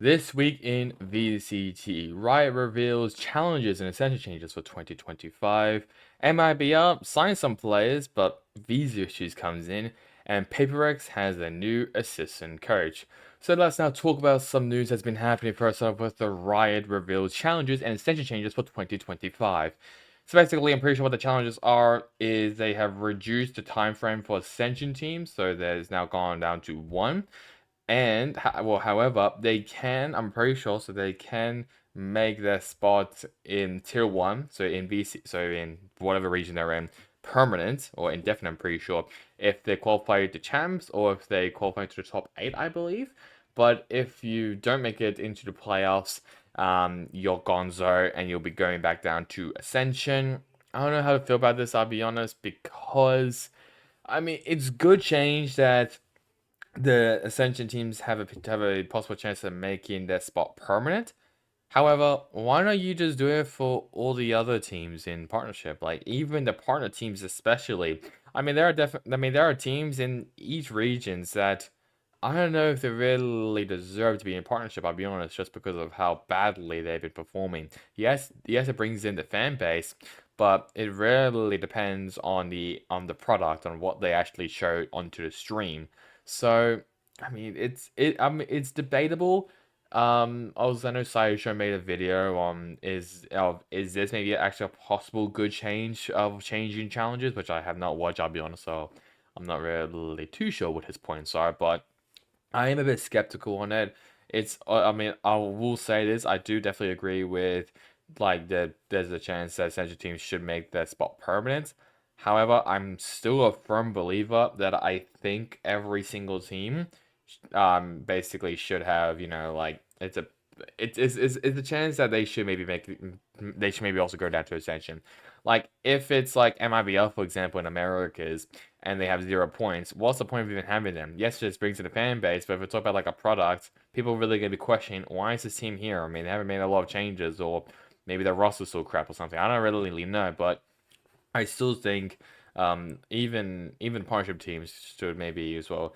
This week in VCT, Riot reveals challenges and essential changes for 2025. MIBR signs some players, but visa issues comes in, and PRX has a new assistant coach. So let's now talk about some news that's been happening first off with the Riot reveals challenges and essential changes for 2025. So basically, I'm pretty sure what the challenges are is they have reduced the time frame for ascension teams, so there's now gone down to one. And however, they can, I'm pretty sure, so they can make their spot in tier one, so in VC, so in whatever region they're in, permanent or indefinite, I'm pretty sure, if they qualify to champs or if they qualify to the top eight, I believe. But if you don't make it into the playoffs, you're gonzo and you'll be going back down to Ascension. I don't know how to feel about this, I'll be honest, because I mean it's good change that the Ascension teams have a possible chance of making their spot permanent. However, why don't you just do it for all the other teams in partnership? Like even the partner teams, especially. I mean, there are teams in each regions that I don't know if they really deserve to be in partnership. I'll be honest, just because of how badly they've been performing. Yes, it brings in the fan base, but it really depends on the product, on what they actually show onto the stream. So, I mean, it's debatable. Also, I know Sayusho made a video on is this maybe actually a possible good change of changing challenges, which I have not watched. I'll be honest, so I'm not really too sure what his points are, but I am a bit skeptical on it. I mean, I will say this. I do definitely agree with like there's a chance that essential teams should make their spot permanent. However, I'm still a firm believer that I think every single team, basically should have, like it's a chance that they should maybe also go down to ascension. Like if it's like MIBL for example in Americas and they have 0 points, what's the point of even having them? Yes, it just brings in the fan base, but if it's about like a product, people are really gonna be questioning why is this team here? I mean, they haven't made a lot of changes, or maybe their roster's still crap or something. I don't really know, but I still think even partnership teams should maybe as well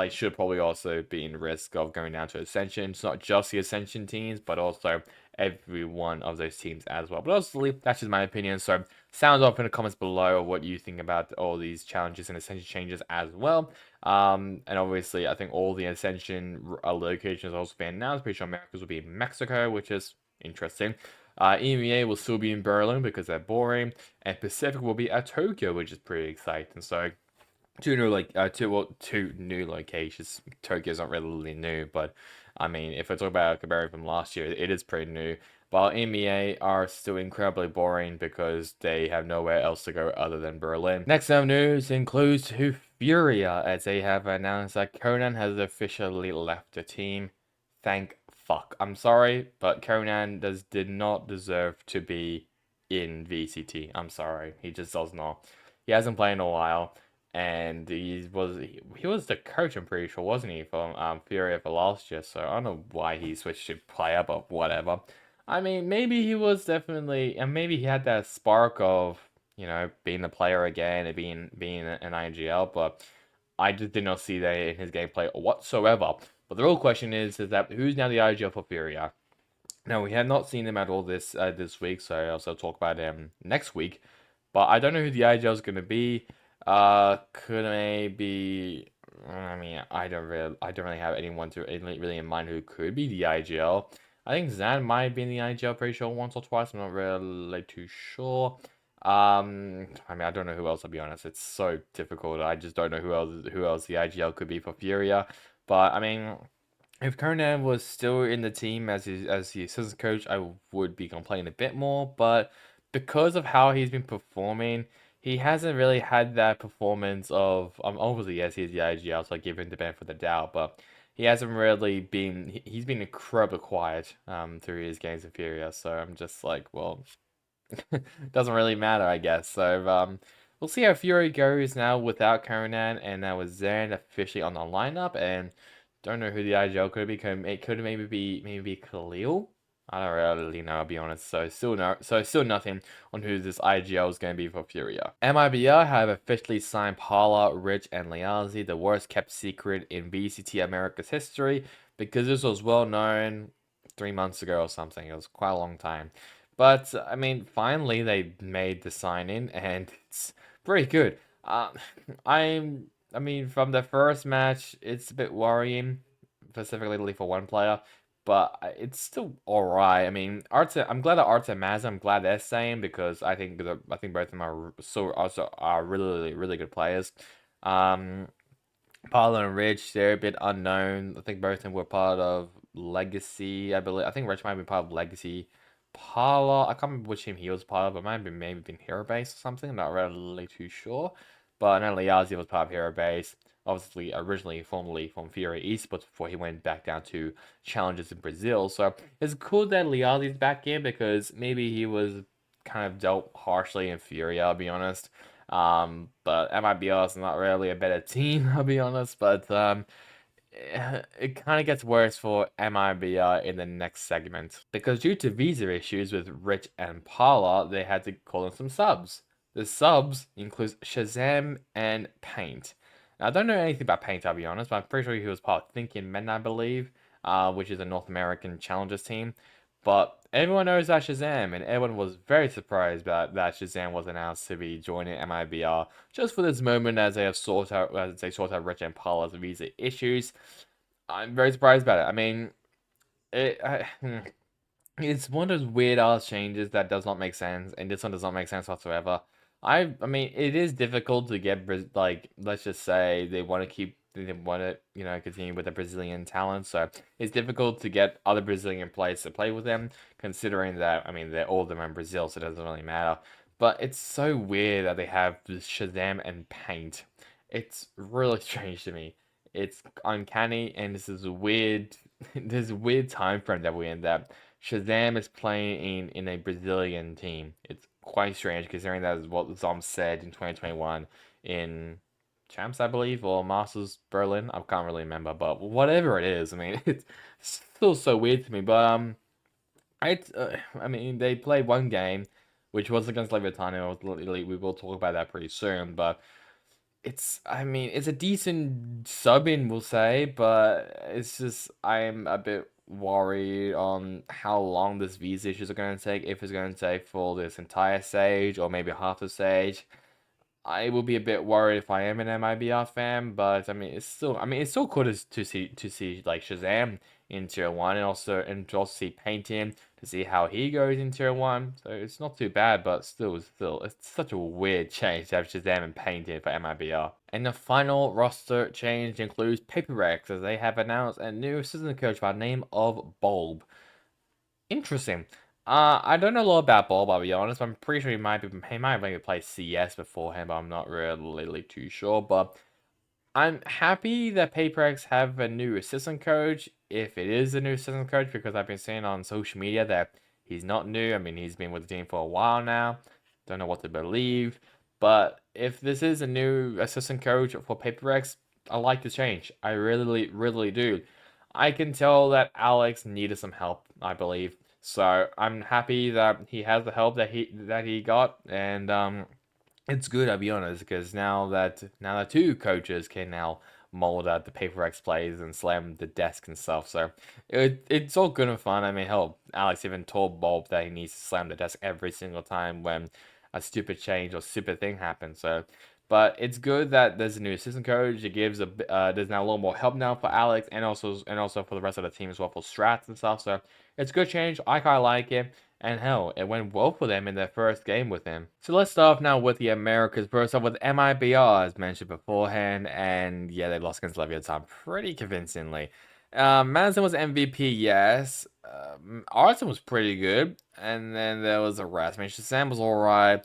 should probably also be in risk of going down to Ascension. It's not just the Ascension teams, but also every one of those teams as well. But honestly, that's just my opinion. So sound off in the comments below what you think about all these challenges and Ascension changes as well. And obviously, I think all the Ascension locations also been announced. Pretty sure Americas will be in Mexico, which is interesting. EMEA will still be in Berlin because they're boring, and Pacific will be at Tokyo, which is pretty exciting. So two new locations. Tokyo's not really new, but I mean, if I talk about comparing from last year, it is pretty new. While EMEA are still incredibly boring because they have nowhere else to go other than Berlin. Next up news includes Furia, as they have announced that Conan has officially left the team. Thank fuck. I'm sorry, but Conan did not deserve to be in VCT. I'm sorry, he just does not. He hasn't played in a while and he was the coach, I'm pretty sure, wasn't he, from Furia for last year? So I don't know why he switched to player, but whatever. I mean, maybe he was definitely, and maybe he had that spark of being a player again and being an IGL, but I just did not see that in his gameplay whatsoever. But the real question is that who's now the IGL for Furia? Now we have not seen him at all this week, so I'll also talk about him next week. But I don't know who the IGL is going to be. Could maybe. I mean, I don't really have anyone to really in mind who could be the IGL. I think Zan might have been the IGL pretty sure once or twice. I'm not really too sure. I mean, I don't know who else. I'll be honest. It's so difficult. I just don't know who else the IGL could be for Furia. But I mean, if Conan was still in the team as the assistant coach, I would be complaining a bit more. But because of how he's been performing, he hasn't really had that performance of obviously yes he's the IGL, so I give him the benefit of the doubt, but he hasn't really been he's been incredibly quiet through his games of Furia. So I'm just like, well, doesn't really matter, I guess. So we'll see how Fury goes now without Conan and now with Zan officially on the lineup. And don't know who the IGL could be. It could maybe be Khalil. I don't really know, I'll be honest. So still nothing on who this IGL is going to be for Furia. MIBR have officially signed Paula, Rich, and Liazi, the worst kept secret in VCT America's history, because this was well known 3 months ago or something. It was quite a long time. But I mean, finally they made the sign in, and it's pretty good. I mean, from the first match, it's a bit worrying, specifically for one player, but it's still alright. I mean, I'm glad that Arts and Maz, I'm glad they're staying because I think both of them are also are really good players. Um, Paolo and Rich, they're a bit unknown. I think both of them were part of Legacy, I believe. I think Rich might have been part of Legacy. Paolo, I can't remember which team he was part of, but might have been maybe been Hero Base or something. I'm not really too sure. But I know Liazi was part of Hero Base. Obviously, originally formerly from Furia Esports before he went back down to challenges in Brazil. So it's cool that Liazi's back in because maybe he was kind of dealt harshly in Furia, I'll be honest. But MIBR is not really a better team, I'll be honest. But it kind of gets worse for MIBR in the next segment. Because due to visa issues with Rich and Paula, they had to call in some subs. The subs includes Shazam and Paint. Now, I don't know anything about Paint, I'll be honest, but I'm pretty sure he was part of Thinking Men, I believe, which is a North American Challengers team. But everyone knows that Shazam, and everyone was very surprised that Shazam was announced to be joining MIBR just for this moment as they sort out Rich and Paula's visa issues. I'm very surprised about it. I mean, it, it's one of those weird ass changes that does not make sense, and this one does not make sense whatsoever. I mean, it is difficult to get like, let's just say they want to continue with the Brazilian talent, so it's difficult to get other Brazilian players to play with them, considering that I mean they're all of them in Brazil, so it doesn't really matter. But it's so weird that they have this Shazam and Paint. It's really strange to me. It's uncanny, and this is a weird, this weird time frame that we're in that Shazam is playing in a Brazilian team. It's quite strange considering that is what Zom said in 2021 in Champs, I believe, or Masters Berlin. I can't really remember, but whatever it is, I mean, it's still so weird to me. But I mean, they played one game, which was against Leviatano. We will talk about that pretty soon, but I mean, it's a decent sub in, we'll say, but it's just, I'm a bit worried on how long this visa issues are going to take, if it's going to take for this entire stage or maybe half the stage. I will be a bit worried if I am an MIBR fan, but I mean, it's still cool to see like Shazam in Tier 1 and to also see Painting to see how he goes in Tier 1. So it's not too bad, but still, it's such a weird change to have Shazam and Painting for MIBR. And the final roster change includes PRX, as they have announced a new assistant coach by the name of Bulb. Interesting. I don't know a lot about Bulb, I'll be honest. I'm pretty sure he might have maybe played CS beforehand, but I'm not really too sure. But I'm happy that PaperX have a new assistant coach, if it is a new assistant coach, because I've been seeing on social media that he's not new. I mean, he's been with the team for a while now. Don't know what to believe. But if this is a new assistant coach for PaperX, I like the change. I really do. I can tell that Alex needed some help, I believe. So I'm happy that he has the help that he got, and it's good, I'll be honest, because now that two coaches can now mold out the Paper X plays and slam the desk and stuff. So it's all good and fun. I mean, hell, Alex even told Bob that he needs to slam the desk every single time when a stupid change or stupid thing happens. So, but it's good that there's a new assistant coach. It gives there's now a little more help now for Alex and also for the rest of the team as well for strats and stuff. So it's a good change. I kind of like it. And hell, it went well for them in their first game with him. So let's start off now with the Americas. First off with MIBR, as mentioned beforehand. And yeah, they lost against Leviathan pretty convincingly. Madison was MVP, yes. Arson was pretty good. And then there was the rest. I mean, Shazam was alright.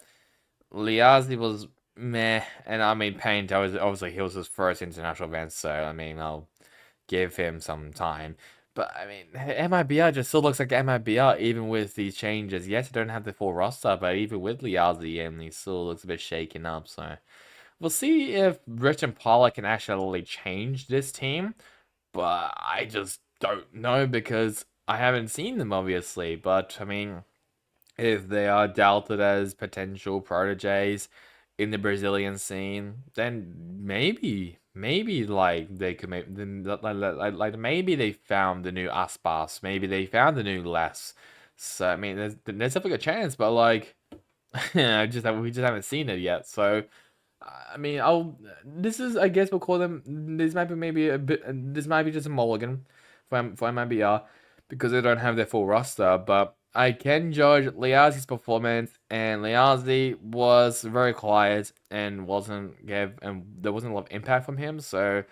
Liazi was meh. And I mean, Paint, obviously, he was his first international event. So, I mean, I'll give him some time. But I mean, MIBR just still looks like MIBR even with these changes. Yes, I don't have the full roster, but even with Liazi and he still looks a bit shaken up. So we'll see if Rich and Paula can actually change this team. But I just don't know because I haven't seen them obviously, but I mean, if they are doubted as potential proteges in the Brazilian scene, then maybe like they could make then like maybe they found the new Aspas, maybe they found the new Les. So I mean, there's definitely a chance, but like, we just haven't seen it yet. So I mean, this is, I guess we'll call them. This might be maybe a bit. This might be just a mulligan for MIBR because they don't have their full roster. But I can judge Liazzi's performance, and Liazzi was very quiet and and there wasn't a lot of impact from him. So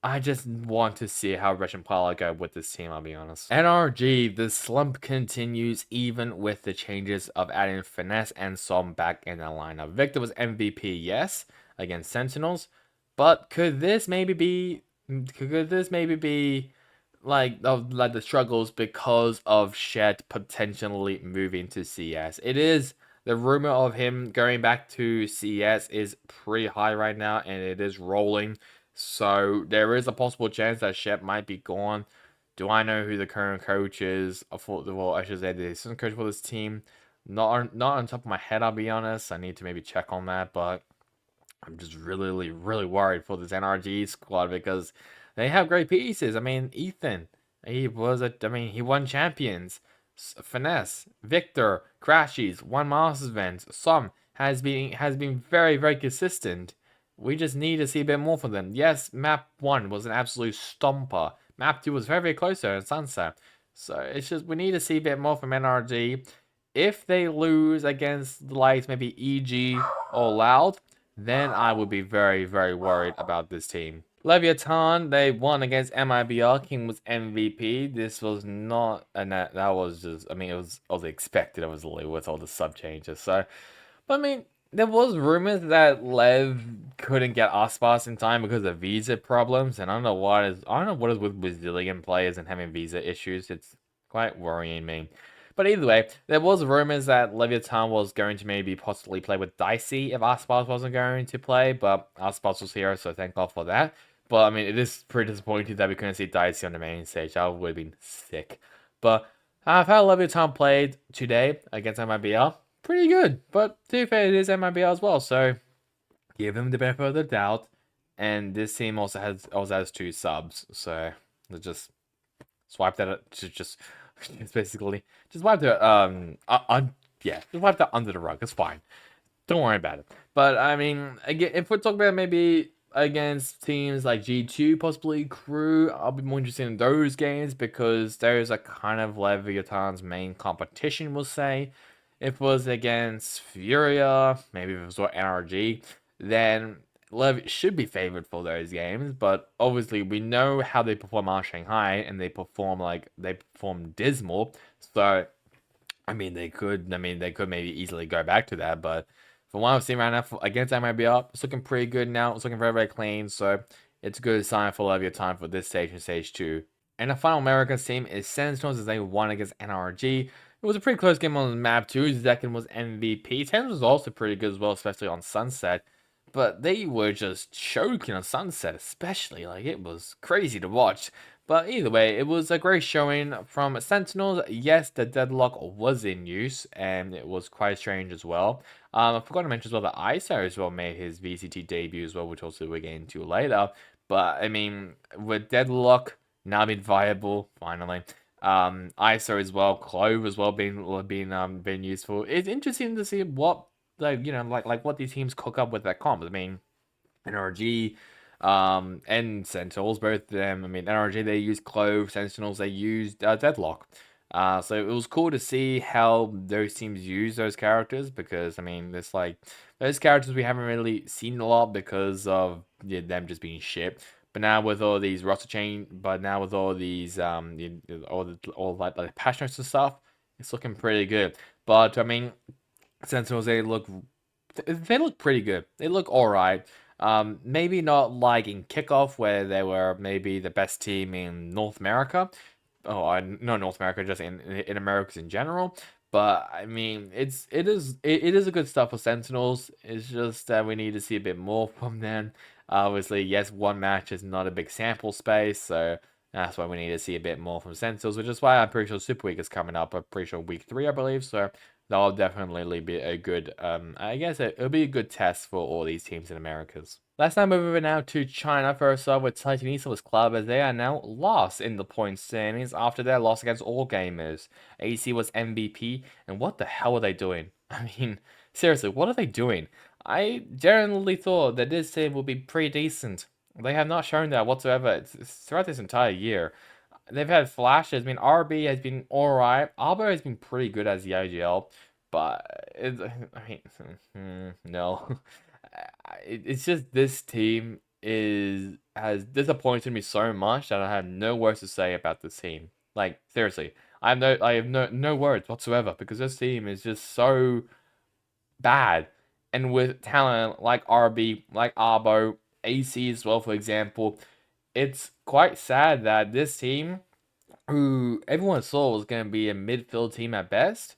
I just want to see how Rich and Paula go with this team, I'll be honest. NRG, the slump continues even with the changes of adding Finesse and Som back in the lineup. Victor was MVP, yes, against Sentinels, but could this maybe be like the struggles because of Shed potentially moving to CS? It is the rumor of him going back to CS is pretty high right now, and it is rolling. So there is a possible chance that Shep might be gone. Do I know who the current coach is? Well, I should say the assistant coach for this team. Not on top of my head, I'll be honest. I need to maybe check on that, but I'm just really worried for this NRG squad because they have great pieces. I mean, Ethan, he won champions. Finesse, Victor, Crashies, won Masters events. Some has been very consistent. We just need to see a bit more from them. Yes, map 1 was an absolute stomper. Map 2 was very close to in Sunset. So it's just we need to see a bit more from NRG. If they lose against the likes maybe EG or Loud, then I would be very worried about this team. Leviathan, they won against MIBR. King was MVP. This was not, and that was just, I mean, it was expected, obviously, with all the sub changes. So, but I mean, there was rumors that Lev couldn't get Aspas in time because of visa problems, and I don't know what is with Brazilian players and having visa issues. It's quite worrying me. But either way, there was rumors that Leviathan was going to maybe possibly play with Dicey if Aspas wasn't going to play, but Aspas was here, so thank God for that. But I mean, it is pretty disappointing that we couldn't see Dicey on the main stage. That would have been sick. But how Leviathan played today against MIBR, pretty good. But to be fair, it is MIBR as well, so give them the benefit of the doubt. And this team also has 2 subs, so let's just swipe that just basically just wipe that yeah, just wipe that under the rug. It's fine. Don't worry about it. But I mean, again, if we're talking about maybe against teams like G2, possibly Crew, I'll be more interested in those games because those are kind of Leviathan's main competition, we'll say. If it was against Furia, maybe if it was NRG, then Lev should be favored for those games, but obviously we know how they perform on Shanghai, and they perform dismal. So I mean they could maybe easily go back to that, but from what I've seen right now against MIBR, it's looking pretty good now. It's looking very clean, so it's a good sign for Leviathan for this stage and stage 2. And the final Americas team is Sentinels as they won against NRG. It was a pretty close game on map 2. Zekin was MVP. Tens was also pretty good as well, especially on Sunset. But they were just choking on Sunset, especially. Like, it was crazy to watch. But either way, it was a great showing from Sentinels. Yes, the deadlock was in use, and it was quite strange as well. I forgot to mention as well that ISO as well made his VCT debut as well, which also we'll get into later. But, I mean, with deadlock now being viable, finally. ISO as well, Clove as well being useful. It's interesting to see what like what these teams cook up with their comp. I mean, NRG, and Sentinels, both of them. I mean, NRG they used Clove, Sentinels they used Deadlock. So it was cool to see how those teams use those characters because I mean, there's like those characters we haven't really seen a lot because of them just being shit. But now with all these roster change, but now with all these all like patch notes and stuff, it's looking pretty good. But I mean, Sentinels they look pretty good. They look alright. Maybe not like in kickoff where they were maybe the best team in North America. Oh, no, North America, just in Americas in general. But I mean, it is a good stuff for Sentinels. It's just that we need to see a bit more from them. Obviously, yes, one match is not a big sample space, so That's why we need to see a bit more from Sentinels, which is why I'm pretty sure Super Week is coming up. I'm pretty sure week 3, I believe. So that'll definitely be a good, I guess it'll be a good test for all these teams in Americas. Let's now move over now to China. First off with Titan Esports Club, as they are now lost in the point standings after their loss against All Gamers. AC was MVP, and what the hell are they doing? I mean, seriously, what are they doing? I generally thought that this team would be pretty decent. They have not shown that whatsoever throughout this entire year. They've had flashes. I mean, RB has been alright. Arbo has been pretty good as the IGL, but no. It's just this team has disappointed me so much that I have no words to say about this team. Like seriously, I have no words whatsoever because this team is just so bad. And with talent like RB, like Arbo, AC as well, for example, it's quite sad that this team, who everyone saw was going to be a midfield team at best,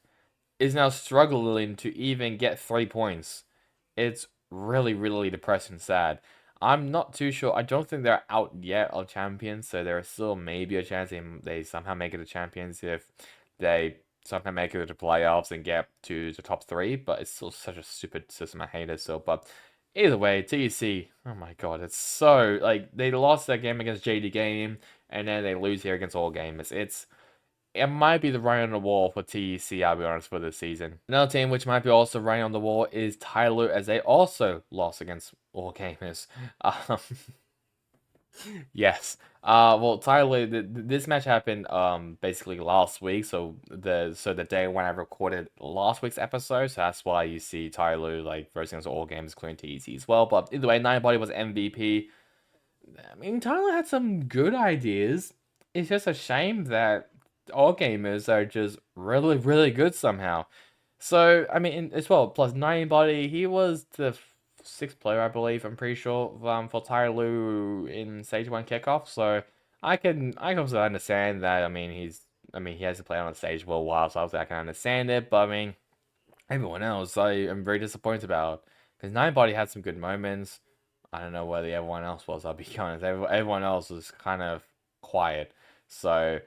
is now struggling to even get 3 points. It's really depressing and sad. I'm not too sure. I don't think they're out yet of champions, so there is still maybe a chance they somehow make it to champions if they somehow make it to playoffs and get to the top 3, but it's still such a stupid system. I hate it so. But either way, TEC, oh my god, it's so, like, they lost that game against JD Gaming, and then they lose here against All Gamers. It might be the writing on the wall for TEC, I'll be honest, for this season. Another team which might be also writing on the wall is Tyler, as they also lost against All Gamers. Yes. Well, Tyler, this match happened basically last week, so the day when I recorded last week's episode, so that's why you see Tyler like versus against All Gamers clearing TEC as well. But either way, Ninebody was MVP. I mean, Tyler had some good ideas. It's just a shame that all gamers are just really good somehow. So, I mean, as well, plus Ninebody, he was the sixth player, I believe, I'm pretty sure, for Tyloo in Stage 1 kickoff. So, I can also understand that. I mean, he has to play on a stage for a while, so obviously I can understand it. But, I mean, everyone else, I am very disappointed about. Because Ninebody had some good moments. I don't know where everyone else was, I'll be honest. Everyone else was kind of quiet. So,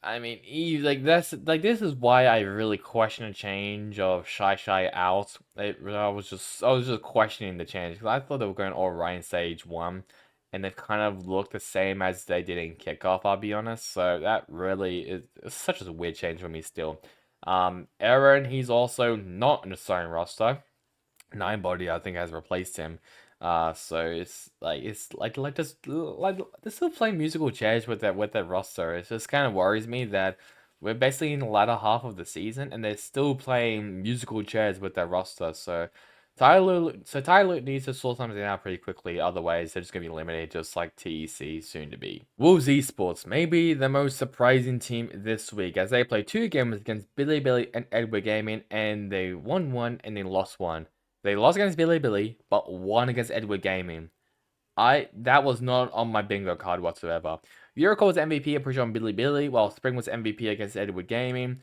I mean, like this is why I really question a change of Shy out. I was just questioning the change because I thought they were going all right in stage 1, and they've kind of looked the same as they did in kickoff. I'll be honest. So that really is such a weird change for me still. Aaron, he's also not in the starting roster. Ninebody, I think, has replaced him. So it's like they're still playing musical chairs with that roster. It just kind of worries me that we're basically in the latter half of the season and they're still playing musical chairs with their roster. So Tyler needs to sort something out pretty quickly. Otherwise, they're just gonna be eliminated, just like TEC soon to be. Wolves Esports, maybe the most surprising team this week, as they play 2 games against Billy and Edward Gaming, and they won one and they lost one. They lost against Billy, but won against Edward Gaming. That was not on my bingo card whatsoever. Yuriko was MVP, I'm pretty sure, on Billy, while Spring was MVP against Edward Gaming.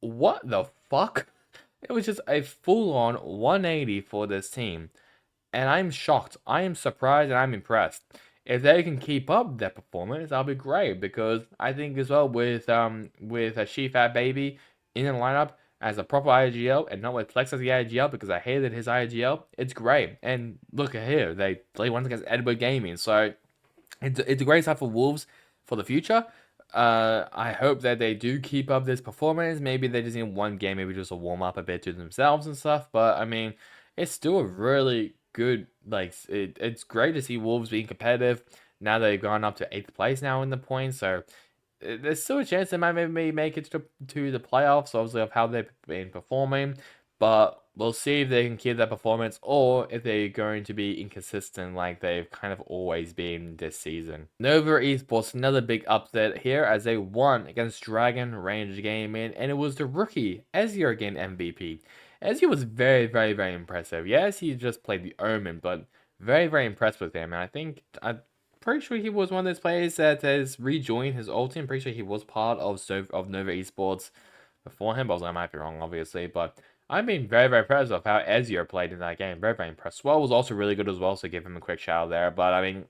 What the fuck? It was just a full-on 180 for this team. And I'm shocked. I am surprised and I'm impressed. If they can keep up their performance, that'll be great. Because I think as well with a She-Fat Baby in the lineup as a proper IGL and not with Flex as the IGL, because I hated his IGL, it's great. And look at here, they play once against Edward Gaming, so it's a great start for Wolves for the future. I hope that they do keep up this performance. Maybe they just need one game, maybe just a warm up a bit to themselves and stuff. But I mean, it's still a really good. Like it's great to see Wolves being competitive. Now they've gone up to 8th place now in the points, so there's still a chance they might maybe make it to the playoffs, obviously, of how they've been performing. But we'll see if they can keep that performance or if they're going to be inconsistent like they've kind of always been this season. Nova Esports, another big upset here as they won against Dragon Range Gaming, and it was the rookie Ezio again MVP. Ezio was very impressive. Yes, he just played the Omen, but very impressed with him. And I think pretty sure he was one of those players that has rejoined his old team. Pretty sure he was part of Nova Esports beforehand, but I might be wrong, obviously. But I've been very impressed of how Ezio played in that game. Very impressed. Swell was also really good as well, so give him a quick shout out there. But I mean,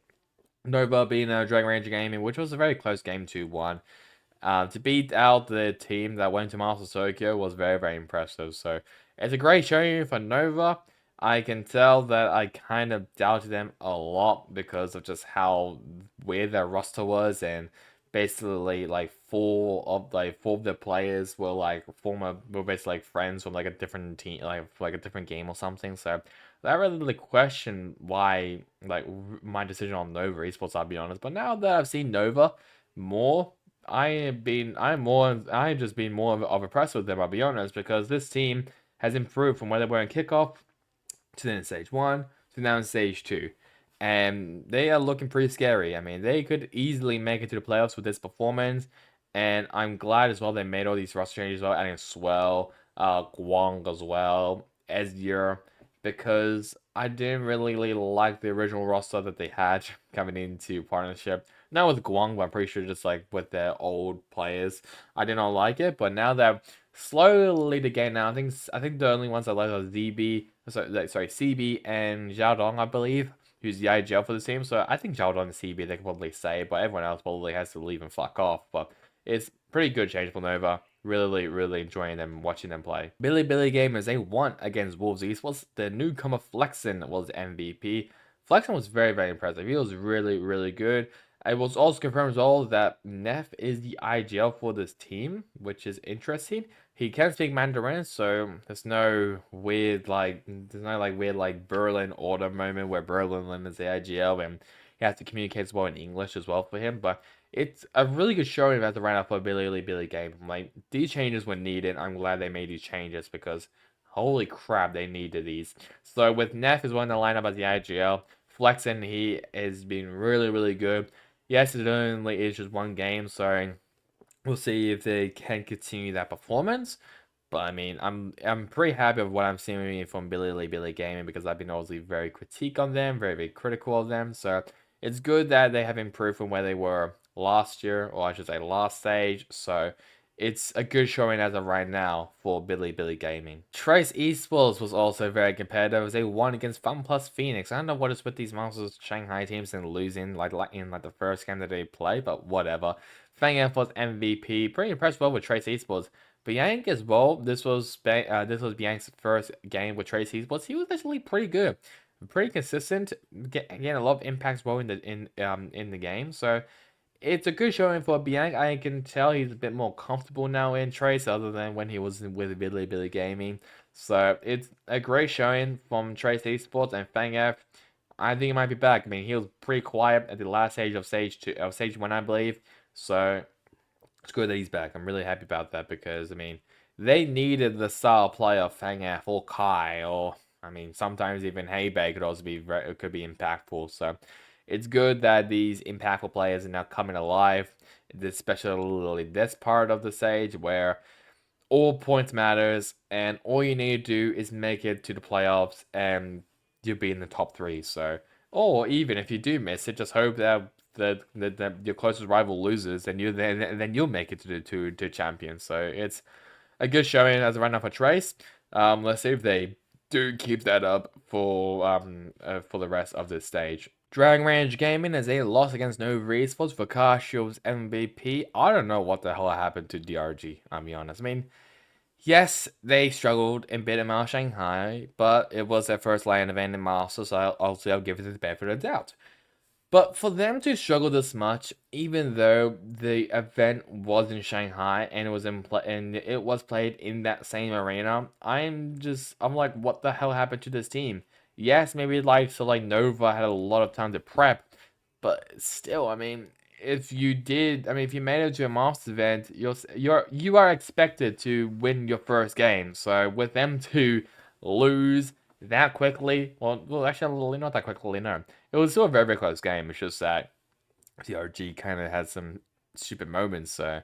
Nova being a Dragon Ranger Gaming, which was a very close game 2-1. To beat out the team that went to Master Tokyo was very, very impressive. So it's a great showing for Nova. I can tell that I kind of doubted them a lot because of just how weird their roster was, and basically like four of the players were basically like friends from like a different team, like a different game or something. So that really questioned why my decision on Nova Esports, I'll be honest. But now that I've seen Nova more, I've just been more of impressed with them, I'll be honest, because this team has improved from where they were in kickoff to then stage 1 to now in stage 2. And they are looking pretty scary. I mean, they could easily make it to the playoffs with this performance. And I'm glad as well they made all these roster changes as well, adding Swell, Guang as well, Ezreal, because I didn't really like the original roster that they had coming into partnership. Not with Guang, but I'm pretty sure just like with their old players, I did not like it. But now that slowly the game now, I think the only ones I like are CB and Xiaodong, I believe, who's the IGL for the team. So I think Xiaodong and CB they can probably say, but everyone else probably has to leave and fuck off. But it's pretty good change for Nova. Really, really enjoying them, watching them play. Billy Gamers, they won against Wolves Esports. The newcomer Flexen was MVP. Flexen was very, very impressive. He was really, really good. It was also confirmed as well that Neff is the IGL for this team, which is interesting. He can speak Mandarin, so there's no weird like Berlin order moment where Berlin limits the IGL and he has to communicate as well in English as well for him. But it's a really good showing at the right up for Billy game. Like these changes were needed. I'm glad they made these changes because holy crap, they needed these. So with Neff as well in the lineup as the IGL, Flexen he has been really, really good. Yes, it only is just one game, so we'll see if they can continue that performance. But I mean, I'm pretty happy with what I'm seeing from Billy Gaming because I've been obviously very critique on them, very, very critical of them. So it's good that they have improved from where they were last year, or I should say last stage. So it's a good showing as of right now for Billy Gaming. Trace Esports was also very competitive as they won against Fun Plus Phoenix. I don't know what is with these Masters Shanghai teams and losing in the first game that they play, but whatever. Fangaf was MVP. Pretty impressed well with Trace Esports. Bianc as well. This was Bianc's first game with Trace Esports. He was actually pretty good, pretty consistent, getting a lot of impacts well in the game. So it's a good showing for Bianc. I can tell he's a bit more comfortable now in Trace, other than when he was with Billy Gaming. So it's a great showing from Trace Esports and Fangaf. I think he might be back. I mean, he was pretty quiet at the last stage of stage 1, I believe. So it's good that he's back. I'm really happy about that because I mean they needed the style play of Fangaf or Kai, or I mean sometimes even Heibei could also be could be impactful. So it's good that these impactful players are now coming alive, especially this part of the stage where all points matters and all you need to do is make it to the playoffs and you'll be in the top 3. So, or even if you do miss it, just hope that your closest rival loses and then you'll make it to the to champions. So it's a good showing as a run up for Trace. Let's see if they do keep that up for the rest of this stage. Dragon Range Gaming as a loss against Nova Esports for Carshield's MVP. I don't know what the hell happened to DRG, I'll be honest. I mean, yes, they struggled in bit in Shanghai, but it was their first LAN event in Masters, so I'll give it the benefit of the doubt. But for them to struggle this much, even though the event was in Shanghai and it was played in that same arena, I'm like, what the hell happened to this team? Yes, maybe Nova had a lot of time to prep, but still, I mean, if you made it to a Masters event, you are expected to win your first game. So with them to lose that quickly, well, actually, not that quickly, no. It was still a very, very close game. It's just that DRG kind of had some stupid moments, so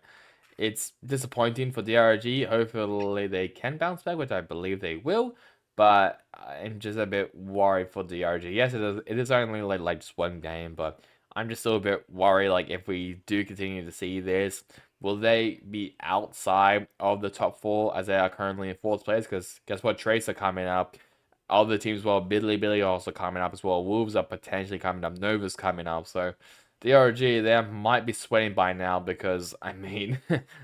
it's disappointing for DRG. Hopefully they can bounce back, which I believe they will. But I'm just a bit worried for DRG. Yes, it is only like just one game, but I'm just still a bit worried. Like if we do continue to see this, will they be outside of the top 4 as they are currently in 4th place? Because guess what, Tracer coming up. other teams as well. Billy are also coming up as well. Wolves are potentially coming up. Nova's coming up. So DRG, they might be sweating by now because, I mean,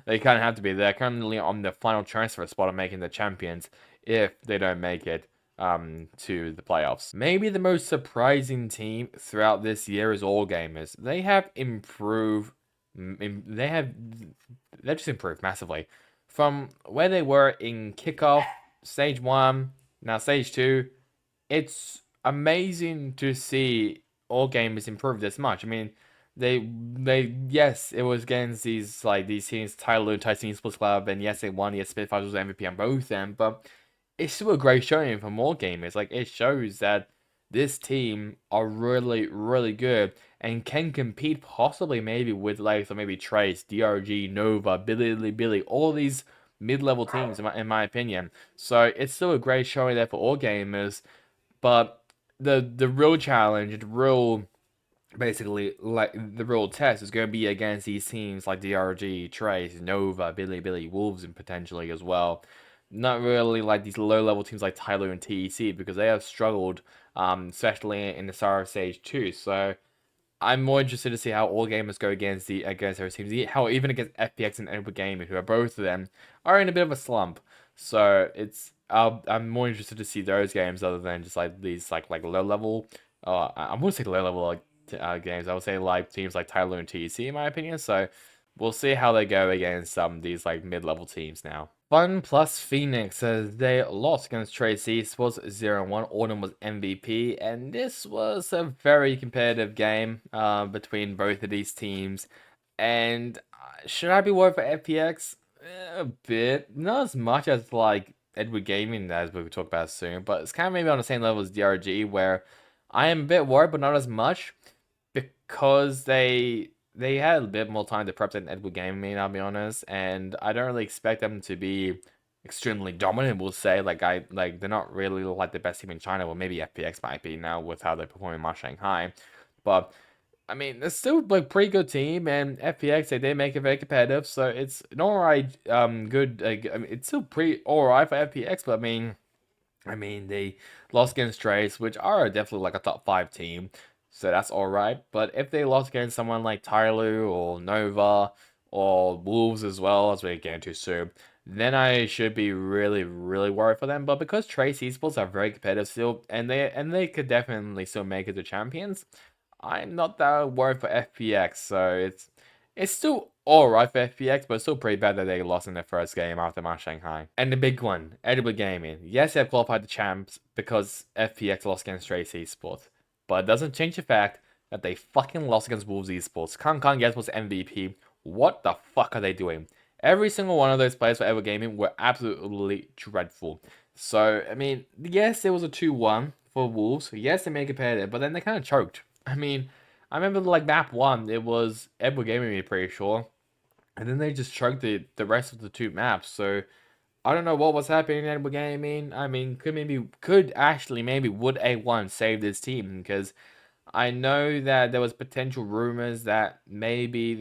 they kind of have to be. They're currently on the final transfer spot of making the champions if they don't make it to the playoffs. Maybe the most surprising team throughout this year is All Gamers. They have improved. They've just improved massively from where they were in kickoff stage 1, now stage 2. It's amazing to see All Gamers improve this much. I mean, yes, it was against these teams, Tyler, Tyson Sports Club, and yes, they won. Yes, Spitfires was MVP on both of them, but it's still a great showing for more gamers. Like, it shows that this team are really, really good and can compete possibly maybe with like so maybe Trace, DRG, Nova, Billy, all these mid-level teams in my opinion. So it's still a great showing there for all gamers, but the real challenge, the real basically like the real test is going to be against these teams like DRG, Trace, Nova, Billy, Wolves, and potentially as well. Not really like these low-level teams like Tyler and TEC because they have struggled, especially in the start of stage 2. So I'm more interested to see how all gamers go against those teams. How even against FPX and Edward Gaming, who are both of them are in a bit of a slump. So I'm more interested to see those games other than just like these like low level. I wouldn't say low level like games. I would say like teams like Tyler and TEC in my opinion. So we'll see how they go against some these like mid level teams now. Fun plus Phoenix as they lost against Tracy. Was 0-1. Autumn was MVP, and this was a very competitive game between both of these teams. And should I be worried for FPX? A bit, not as much as like Edward Gaming, as we will talk about soon, but it's kind of maybe on the same level as DRG, where I am a bit worried, but not as much because they had a bit more time to prep than Edward Gaming, I'll be honest, and I don't really expect them to be extremely dominant, we'll say. They're not really like the best team in China. Well, maybe FPX might be now with how they're performing in Shanghai. But I mean, it's still like pretty good team, and FPX they did make it very competitive, so it's an alright, good. I mean, it's still pretty alright for FPX, but I mean, they lost against Trace, which are definitely like a top 5 team, so that's alright. But if they lost against someone like Tyloo or Nova or Wolves as well, as we get into soon, then I should be really, really worried for them. But because Trace esports are very competitive still, and they could definitely still make it to champions, I'm not that worried for FPX. So it's still alright for FPX, but it's still pretty bad that they lost in their first game after Shanghai. And the big one, Edible Gaming. Yes, they've qualified the champs because FPX lost against Trace Esports, but it doesn't change the fact that they fucking lost against Wolves Esports. Kang yes was MVP. What the fuck are they doing? Every single one of those players for Ever Gaming were absolutely dreadful. So, I mean, yes, it was a 2-1 for Wolves. Yes, they made it competitive, but then they kind of choked. I mean, I remember like map 1, it was Edward Gaming, I'm pretty sure. And then they just choked the rest of the 2 maps. So I don't know what was happening in Edward Gaming. I mean, could actually maybe would A1 save this team? Because I know that there was potential rumors that maybe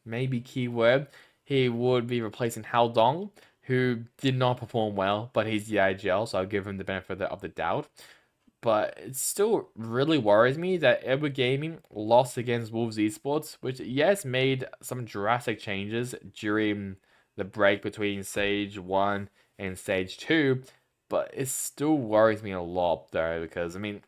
maybe keyword he would be replacing Hao Dong, who did not perform well, but he's the IGL, so I'll give him the benefit of the doubt. But it still really worries me that Edward Gaming lost against Wolves Esports, which, yes, made some drastic changes during the break between Stage 1 and Stage 2, but it still worries me a lot, though, because, I mean,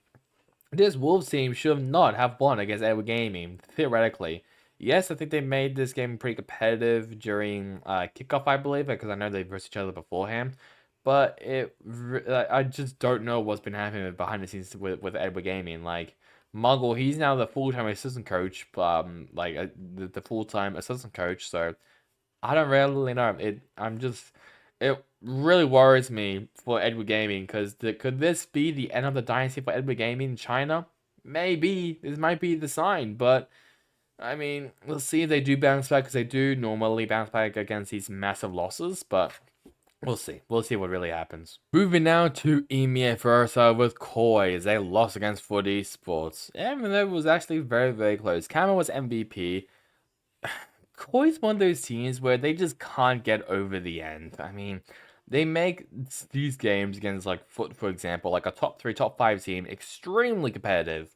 this Wolves team should not have won against Edward Gaming, theoretically. Yes, I think they made this game pretty competitive during kickoff, I believe, because I know they versed each other beforehand. But I just don't know what's been happening behind the scenes with Edward Gaming. Like, Muggle, he's now the full-time assistant coach, the full-time assistant coach. So I don't really know. It really worries me for Edward Gaming because could this be the end of the dynasty for Edward Gaming in China? Maybe this might be the sign, but I mean, we'll see if they do bounce back because they do normally bounce back against these massive losses, but. We'll see. We'll see what really happens. Moving now to EMEA first with Koi as they lost against Foot Esports. Even though it was actually very, very close. Kama was MVP. Koi's one of those teams where they just can't get over the end. I mean, they make these games against like Foot, for example, like a top 3, top 5 team, extremely competitive,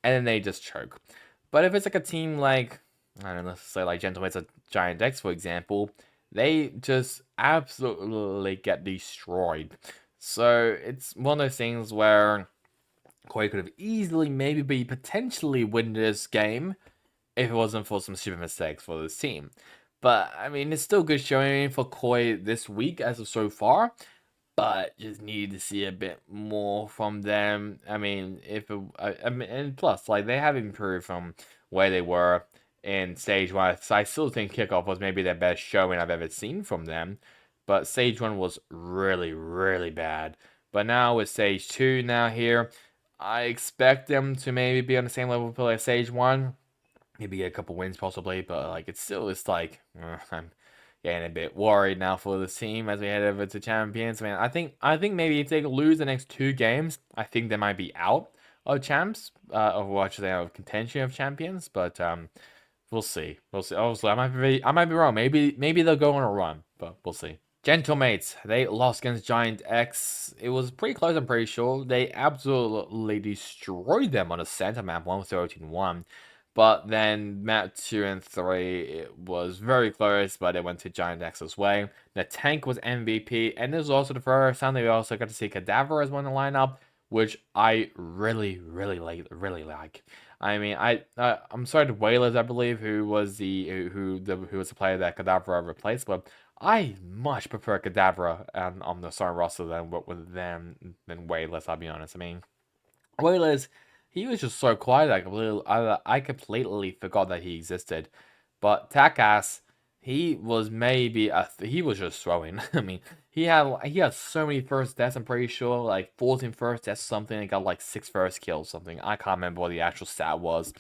and then they just choke. But if it's like a team like, I don't know, let's say like Gentleman's a Giant X, for example, they just absolutely get destroyed. So it's one of those things where Koi could have easily maybe potentially win this game if it wasn't for some stupid mistakes for this team. But I mean, it's still good showing for Koi this week as of so far. But just need to see a bit more from them. I mean, I mean, and plus, like they have improved from where they were in stage 1. So I still think kickoff was maybe their best showing I've ever seen from them. But stage 1 was really, really bad. But now with stage 2 now here, I expect them to maybe be on the same level for like stage 1. Maybe get a couple wins possibly, but like it's like I'm getting a bit worried now for this team as we head over to champions. Man, I think maybe if they lose the next 2 games, I think they might be out of champs, or actually out of contention of champions. But we'll see. We'll see. Obviously, I might be wrong. Maybe they'll go on a run, but we'll see. Gentlemates, they lost against Giant X. It was pretty close, I'm pretty sure. They absolutely destroyed them on a center map, 113-1. But then map 2 and 3, it was very close, but it went to Giant X's way. The tank was MVP, and this was also the first time that we also got to see Cadaver as one in the lineup, which I really, really like. I mean, I'm sorry to Whalers, I believe, who was the player that Cadaver replaced, but I much prefer Cadaver on the starting roster than Whalers. I'll be honest. I mean, Whalers, he was just so quiet. I completely forgot that he existed. But Takas, he was just throwing. I mean, he had so many first deaths. I'm pretty sure like 14 first deaths something. He got like 6 first kills something. I can't remember what the actual stat was,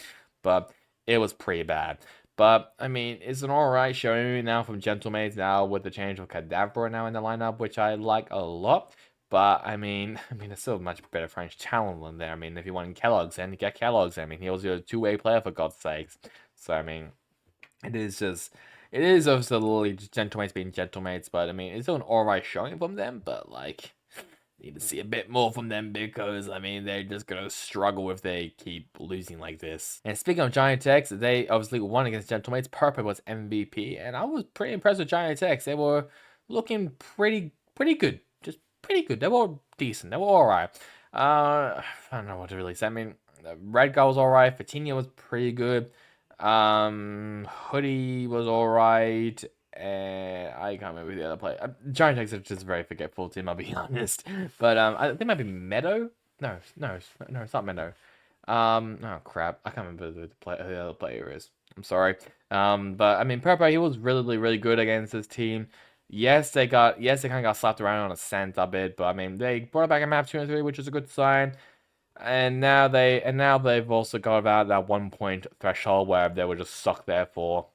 but it was pretty bad. But I mean, it's an alright showing now from Gentlemaids now with the change of Cadaver now in the lineup, which I like a lot. But I mean, it's still a much better French talent than there. I mean, if you want Kellogg's in, get Kellogg's. I mean, he was your two-way player for God's sakes. So I mean, it is obviously Gentlemates being Gentlemates, but I mean, it's still an alright showing from them. But like, need to see a bit more from them because I mean, they're just gonna struggle if they keep losing like this. And speaking of Giant X, they obviously won against Gentlemates. Purple was MVP, and I was pretty impressed with Giant X. They were looking pretty good. Pretty good. They were decent. They were alright. I don't know what to really say. I mean, Red Guy was alright. Fatinia was pretty good. Hoodie was alright. And I can't remember who the other player. Giant X is just a very forgetful team, I'll be honest. But I think it might be Meadow. No, it's not Meadow. Oh crap, I can't remember who the other player is. I'm sorry. But I mean, Purple, he was really good against this team. Yes, they kind of got slapped around on a cent a bit, but I mean, they brought it back in map 2 and 3, which is a good sign. And now they've also got about that 1 point threshold where they were just stuck there for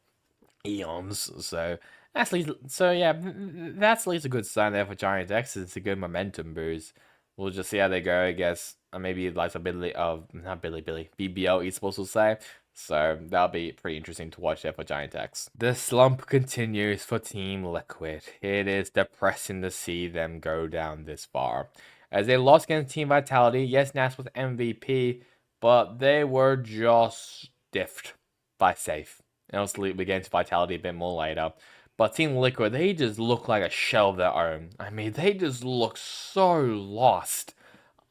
eons. So yeah, that's at least a good sign there for Giant X. It's a good momentum boost. We'll just see how they go, I guess. Maybe like a Billy of not Billy BBL esports will say. So that'll be pretty interesting to watch there for Giant X. The slump continues for Team Liquid. It is depressing to see them go down this far. As they lost against Team Vitality, yes, Nas was MVP, but they were just diffed by Safe. And also we get into Vitality a bit more later. But Team Liquid, they just look like a shell of their own. I mean, they just look so lost.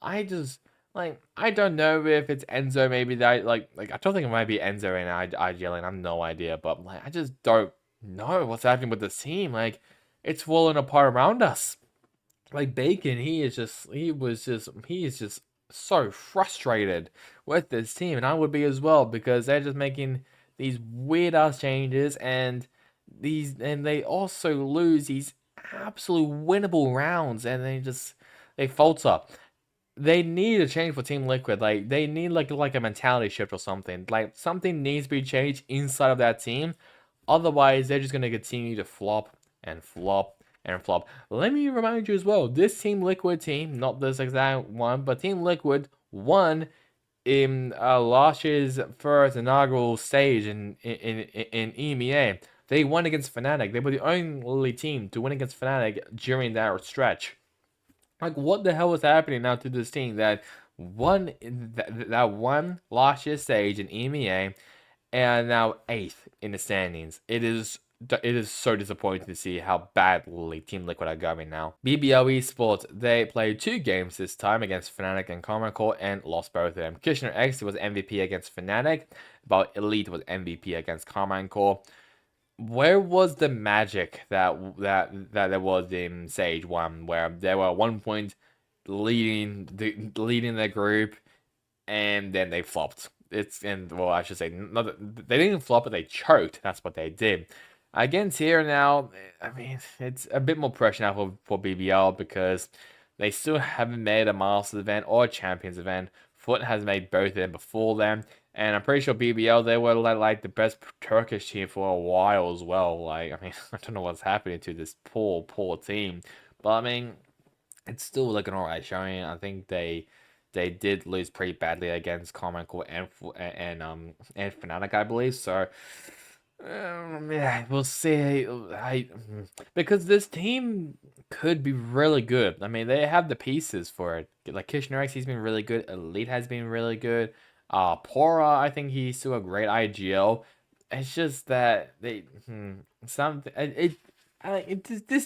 I don't know if it's Enzo, maybe that, I don't think it might be Enzo and IGLing, I have no idea, but, like, I just don't know what's happening with this team, like, it's falling apart around us. Like, Bacon, he is just so frustrated with this team, and I would be as well, because they're just making these weird-ass changes, and they also lose these absolute winnable rounds, and they falter. They need a change for Team Liquid. Like, they need like a mentality shift or something. Like, something needs to be changed inside of that team. Otherwise, they're just gonna continue to flop and flop and flop. Let me remind you as well, this Team Liquid team, not this exact one, but Team Liquid won in last year's first inaugural stage in EMEA. They won against Fnatic. They were the only team to win against Fnatic during that stretch. Like, what the hell was happening now to this team that won that won last year's stage in EMEA and now 8th in the standings? It is so disappointing to see how badly Team Liquid are going now. BBL Esports, they played 2 games this time against Fnatic and Karma Core and lost both of them. Kitchener X was MVP against Fnatic, but Elite was MVP against Karma Core. Where was the magic that there was in Sage 1, where they were at one point leading their group, and then they flopped? Well, I should say, they didn't flop, but they choked. That's what they did. Against here now, I mean, it's a bit more pressure now for BBL because they still haven't made a Masters event or a Champions event. Foot has made both of them before them. And I'm pretty sure BBL, they were like the best Turkish team for a while as well. Like, I mean, I don't know what's happening to this poor team. But I mean, it's still like an alright showing. I think they did lose pretty badly against Carmichael and Fnatic, I believe. So yeah, we'll see. Because this team could be really good. I mean, they have the pieces for it. Like Kitchener X, he's been really good. Elite has been really good. Pora, I think he's still a great IGL. It's just that this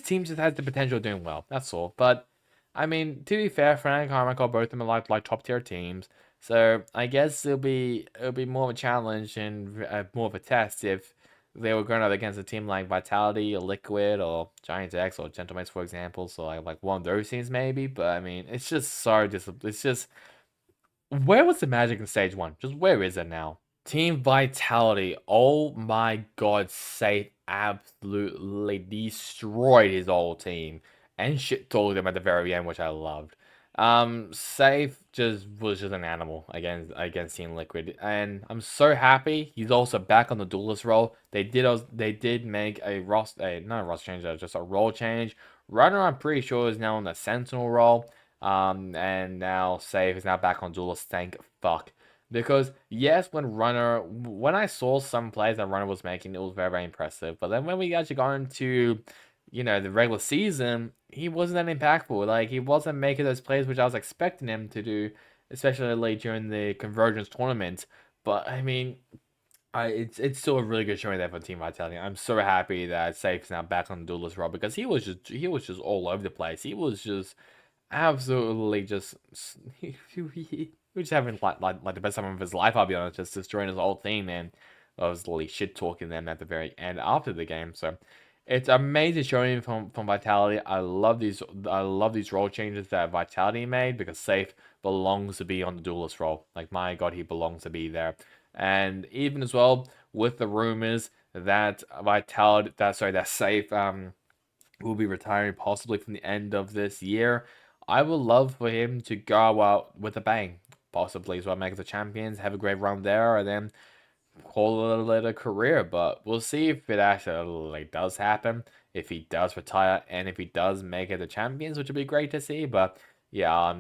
team just has the potential of doing well. That's all. But I mean, to be fair, Fnatic and Carmichael, both of them are like top tier teams. So I guess it'll be more of a challenge and more of a test if they were going up against a team like Vitality or Liquid or Giant X or Gentlemen, for example. So like one of those teams maybe. But I mean, it's just so it's just, where was the magic in stage 1? Just where is it now? Team Vitality, oh my god, Safe absolutely destroyed his old team and shit told them at the very end, which I loved. Safe was just an animal against Team Liquid, and I'm so happy he's also back on the duelist role. They did make a not a roster change, just a role change. Runner, I'm pretty sure, is now on the Sentinel role. And now Safe is now back on duelist. Thank fuck. Because yes, when I saw some plays that Runner was making, it was very, very impressive. But then when we actually got into, the regular season, he wasn't that impactful. Like, he wasn't making those plays which I was expecting him to do, especially late during the Convergence tournament. But I mean, it's still a really good showing there for Team Vitality. I'm so happy that Safe's now back on the duelist role because he was just all over the place. He was just absolutely just he was just having like the best time of his life. I'll be honest, just destroying his whole team, and I was literally shit talking them at the very end after the game. So it's amazing showing from Vitality. I love these role changes that Vitality made because Safe belongs to be on the duelist role. Like, my god, he belongs to be there. And even as well with the rumors that that Safe will be retiring possibly from the end of this year. I would love for him to go out with a bang, possibly as well, make the champions, have a great run there, and then call it a career. But we'll see if it actually does happen, if he does retire, and if he does make it the champions, which would be great to see. But yeah,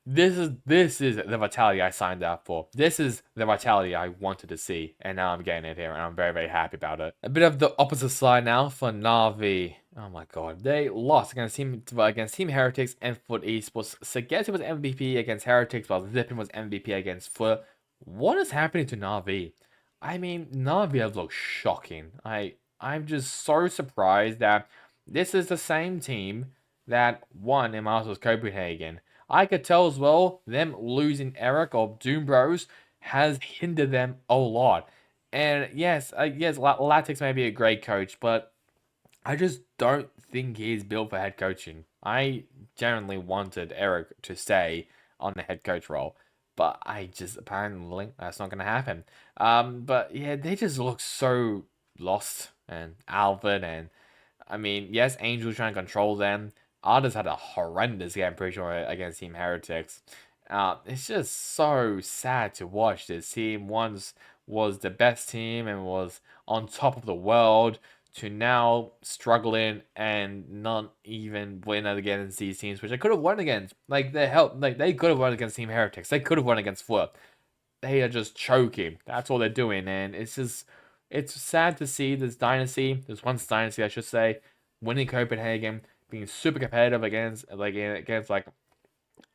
this is the Vitality I signed up for. This is the Vitality I wanted to see, and now I'm getting it here, and I'm very, very happy about it. A bit of the opposite side now for Na'Vi. Oh my god, they lost against Team Heretics and Foot Esports. Sageti was MVP against Heretics, while Zippin was MVP against Foot. What is happening to Na'Vi? I mean, Na'Vi have looked shocking. I'm just so surprised that this is the same team that won in Masters Copenhagen. I could tell as well, them losing Eric of Doom Bros has hindered them a lot. And yes, Latix may be a great coach, but I just don't think he's built for head coaching. I genuinely wanted Eric to stay on the head coach role, but apparently that's not going to happen. But yeah, they just look so lost, and Alvin, and I mean, yes, Angel's trying to control them. Artis had a horrendous game, pretty sure, against Team Heretics. It's just so sad to watch. This team once was the best team and was on top of the world, to now struggling and not even win against these teams, which they could have won against. Like, they could have won against Team Heretics. They could have won against Flip. They are just choking. That's all they're doing, and it's It's sad to see this dynasty, this once dynasty, I should say, winning Copenhagen, being super competitive against like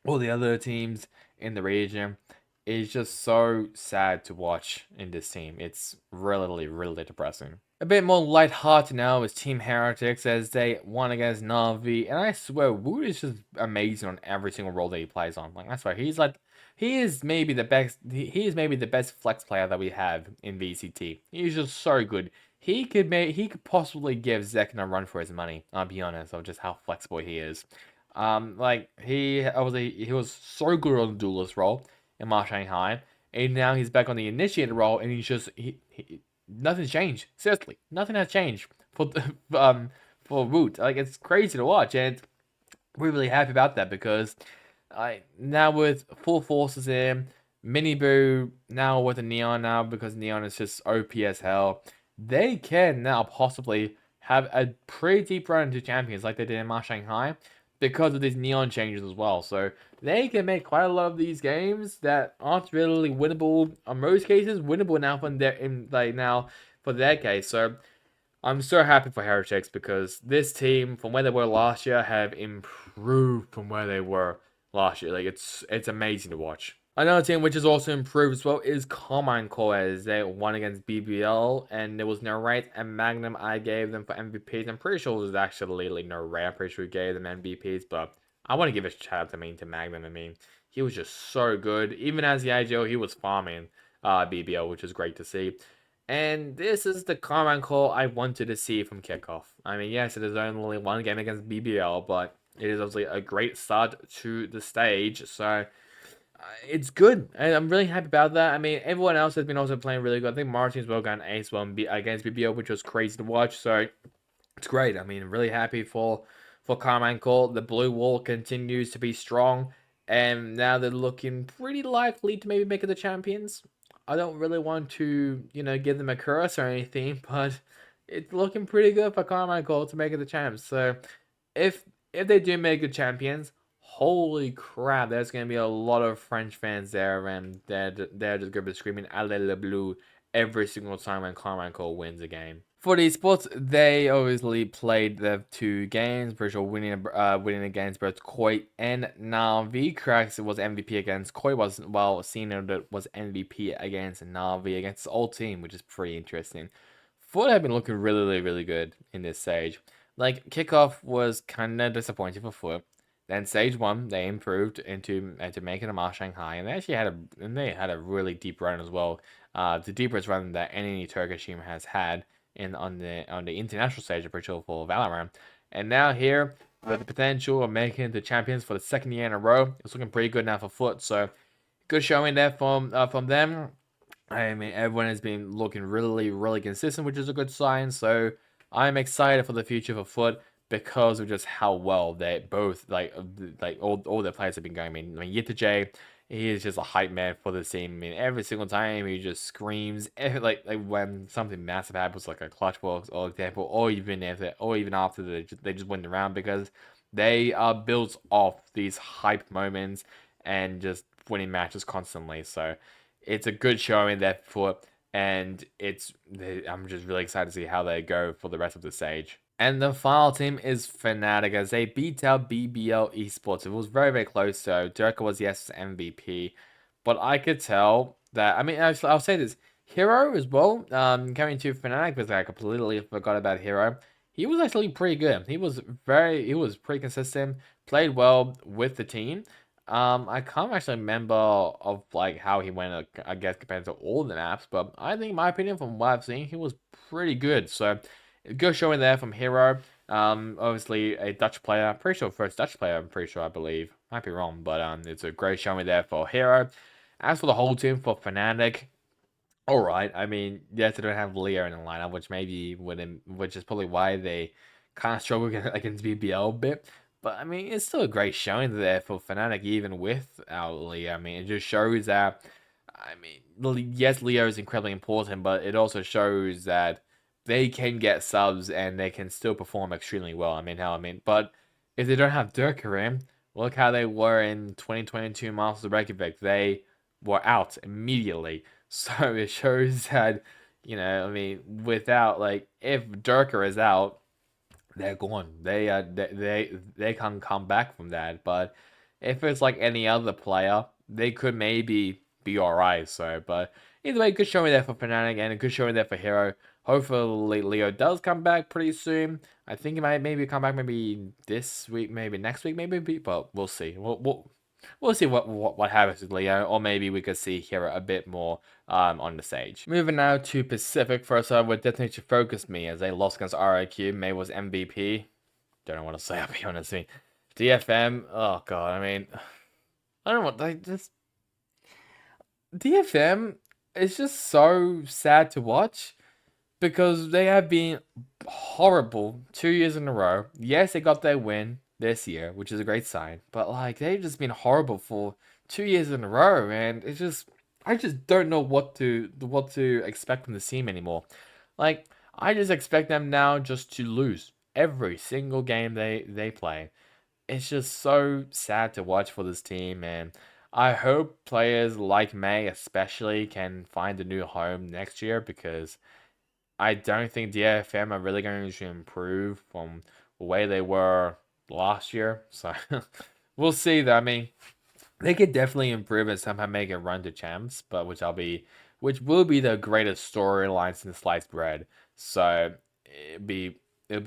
all the other teams in the region. Is just so sad to watch in this team. It's really depressing. A bit more light-hearted now is Team Heretics as they won against Na'Vi, and I swear Wood is just amazing on every single role that he plays on. Like I swear, he is maybe the best. He is maybe the best flex player that we have in VCT. He's just so good. He could possibly give Zekin a run for his money. I'll be honest, of just how flexible he is. Like he was so good on the duelist role in Ma Shanghai, and now he's back on the initiator role, and he nothing's changed. Seriously, nothing has changed for for Root. Like it's crazy to watch, and we're really happy about that because I now with full forces in Mini Boo now with the Neon now because Neon is just OP as hell. They can now possibly have a pretty deep run into champions like they did in Ma Shanghai because of these Neon changes as well. So they can make quite a lot of these games that aren't really winnable. In most cases, winnable now for their case. So I'm so happy for Heretics because this team, from where they were last year, have improved from where they were last year. Like it's amazing to watch. Another team which has also improved as well is Carmine Core as they won against BBL and there was no rate and Magnum I gave them for MVPs. I'm pretty sure it was actually like no rate. I'm pretty sure we gave them MVPs, but I want to give a shout out to Magnum. I mean, he was just so good. Even as the IGL, he was farming BBL, which is great to see. And this is the Carmine Core I wanted to see from kickoff. I mean, yes, it is only one game against BBL, but it is obviously a great start to the stage. So it's good, and I'm really happy about that. I mean, everyone else has been also playing really good. I think Martin's well got an ace one against BBL, which was crazy to watch. So it's great. I mean, really happy for Carmine Cole. The blue wall continues to be strong, and now they're looking pretty likely to maybe make it the champions. I don't really want to, give them a curse or anything, but it's looking pretty good for Carmine Cole to make it the champs. So if they do make the champions, holy crap, there's gonna be a lot of French fans there, and they're just gonna be screaming "Allez le bleu" every single time when Carmine Cole wins a game. For the esports, they obviously played the two games, pretty sure winning against both Koi and Navi. Krax was MVP against Koi, while Cena was MVP against Navi, against the old team, which is pretty interesting. Ford have been looking really good in this stage. Like, kickoff was kind of disappointing for Foot. Then stage one, they improved into making a Ma Shanghai, and they had a really deep run as well. The deepest run that any Turkish team has had on the international stage, I'm pretty sure, for Valorant. And now here, with the potential of making it the champions for the second year in a row, it's looking pretty good now for Foot. So good showing there from them. I mean, everyone has been looking really consistent, which is a good sign. So I'm excited for the future for Foot because of just how well they both all their players have been going. I mean Yita J, he is just a hype man for the team. I mean, every single time he just screams, like when something massive happens, like a clutch box, or example, or even after they just win the round because they are built off these hype moments and just winning matches constantly. So it's a good showing there for, and I'm just really excited to see how they go for the rest of the stage. And the final team is Fnatic as they beat out BBL Esports. It was very close though. Durka was yes MVP, but I could tell that. I mean, I'll say this: Hero as well. Coming to Fnatic because I completely forgot about Hero. He was actually pretty good. He was pretty consistent. Played well with the team. I can't actually remember of like how he went, I guess, compared to all the maps, but I think, in my opinion, from what I've seen, he was pretty good. So, good showing there from Hero. Obviously a Dutch player, pretty sure first Dutch player. I'm pretty sure, I believe. Might be wrong, but it's a great showing there for Hero. As for the whole team for Fnatic, all right. I mean, yes, they don't have Leo in the lineup, which is probably why they kind of struggle against BBL a bit. But I mean, it's still a great showing there for Fnatic, even without Leo. I mean, it just shows that. I mean, yes, Leo is incredibly important, but it also shows that they can get subs and they can still perform extremely well. But if they don't have Durkarim, look how they were in 2022 Masters of Reykjavik. They were out immediately. So it shows that I mean, without like if Durka is out, they're gone. They can come back from that. But if it's like any other player, they could maybe be alright. So, but either way, good showing there for Fnatic and a good showing there for Hero. Hopefully Leo does come back pretty soon. I think he might maybe come back maybe this week, maybe next week, maybe. But we'll see. We'll see what happens with Leo, or maybe we could see Hero a bit more on the stage. Moving now to Pacific. First up, with Death Nature Focus Me as they lost against RIQ. May was MVP. Don't know what to say, I'll be honest with you. DFM, oh god, I mean, I don't know what, like, just, DFM is just so sad to watch because they have been horrible 2 years in a row. Yes, they got their win this year, which is a great sign, but like, they've just been horrible for 2 years in a row, and it's just, I just don't know what to expect from the team anymore. Like, I just expect them now just to lose every single game they play. It's just so sad to watch for this team, and I hope players like May especially can find a new home next year because I don't think DFM are really going to improve from the way they were last year. So we'll see though. I mean, they could definitely improve and somehow make a run to champs, but which will be the greatest storyline since sliced bread. So it'll be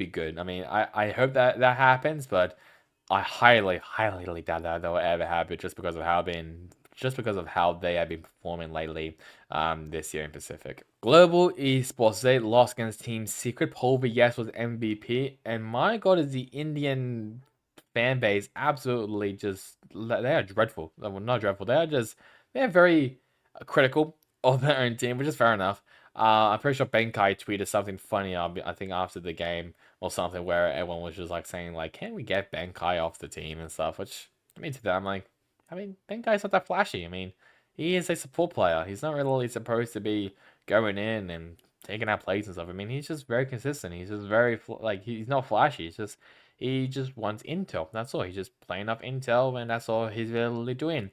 good. I mean, I hope that happens, but I highly doubt that will ever happen just because of how they have been performing lately this year in Pacific. Global Esports, they lost against Team Secret. Pulver, yes, was MVP, and my god, is the Indian fan base absolutely just, they are dreadful. Well, not dreadful, they're very critical of their own team, which is fair enough. I'm pretty sure Benkai tweeted something funny, I think after the game or something, where everyone was just like saying like, can we get Benkai off the team and stuff, which, I mean, to them, like, I mean, Benkai's not that flashy. I mean, he is a support player. He's not really supposed to be going in and taking out plays and stuff. I mean, he's just very consistent. He's just very, like, he's not flashy. He just wants intel. That's all. He's just playing off intel, and that's all he's really doing.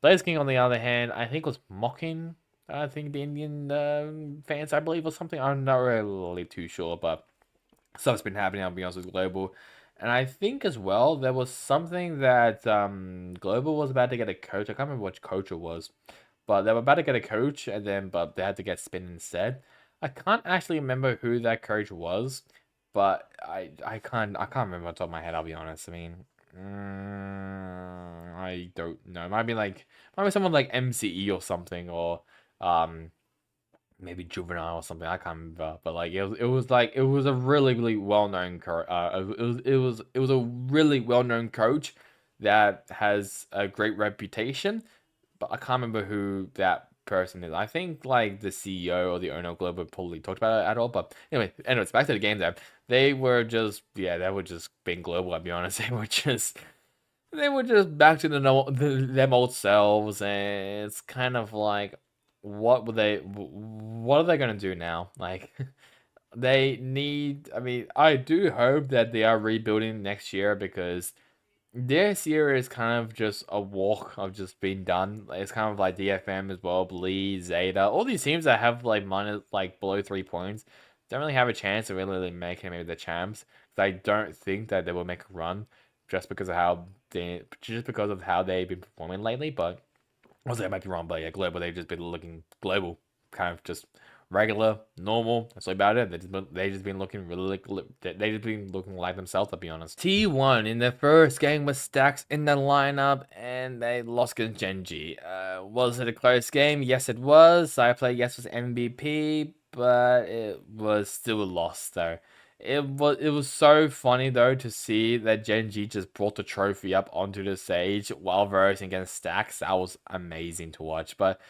Blaze King, on the other hand, I think was mocking, I think, the Indian fans, I believe, or something. I'm not really too sure, but stuff's been happening, I'll be honest with Global. And I think as well, there was something that Global was about to get a coach. I can't remember which coach it was, but they were about to get a coach, and then but they had to get Spin instead. I can't actually remember who that coach was, but I can't remember on top of my head. I'll be honest. I mean, I don't know. It might be someone like MCE or something, or um maybe Juvenile or something. I can't remember, but like it was a really well known it was a really well known coach that has a great reputation, but I can't remember who that person is. I think like the CEO or the owner of Global probably talked about it at all. But anyways, back to the game there. They were just being global. I'll be honest, they were just back to them old selves, and it's kind of like, what are they gonna do now? Like, they need. I mean, I do hope that they are rebuilding next year because this year is kind of just a walk of just being done. It's kind of like DFM as well, Bleed, Zeta, all these teams that have like minus, like below 3 points, don't really have a chance of really making maybe the champs. Because I don't think that they will make a run just because of how they've been performing lately. But also, I might be wrong, but yeah, global. They've just been looking global, kind of just regular, normal. That's all about it. They just been looking they just been looking like themselves. To be honest, T1 in their first game with Stacks in the lineup, and they lost against Genji. Was it a close game? Yes, it was. Cyplay, yes, was MVP, but it was still a loss though. It was so funny though to see that Genji just brought the trophy up onto the stage while versing against Stacks. That was amazing to watch. But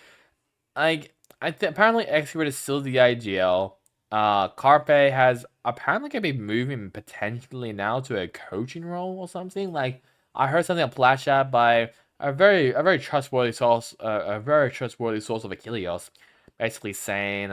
like, apparently Execute is still the IGL. Carpe has apparently gonna be moving potentially now to a coaching role or something. Like, I heard something on Flash Chat by a very trustworthy source of Achilles, basically saying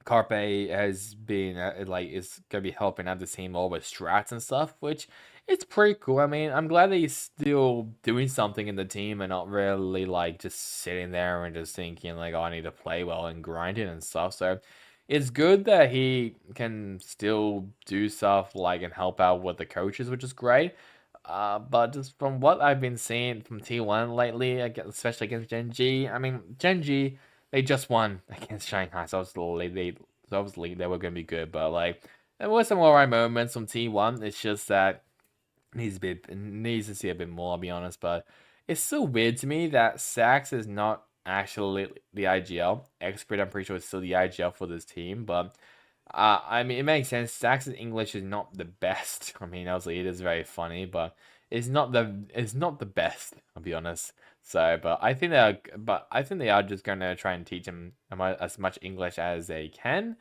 Carpe has been like is gonna be helping out the team all with strats and stuff, which it's pretty cool. I mean, I'm glad that he's still doing something in the team and not really like just sitting there and just thinking like, oh, I need to play well and grinding and stuff. So it's good that he can still do stuff like and help out with the coaches, which is great. But just from what I've been seeing from T1 lately, especially against Gen G, I mean, Gen G, they just won against Shanghai, so obviously they were going to be good. But like, there were some alright moments from T1. It's just that needs to see a bit more, I'll be honest. But it's so weird to me that Sax is not actually the IGL. Expert, I'm pretty sure, is still the IGL for this team, but I mean, it makes sense. Sax's English is not the best. I mean, obviously it is very funny, but it's not the best. I'll be honest. So, but I think they are just gonna try and teach him as much English as they can,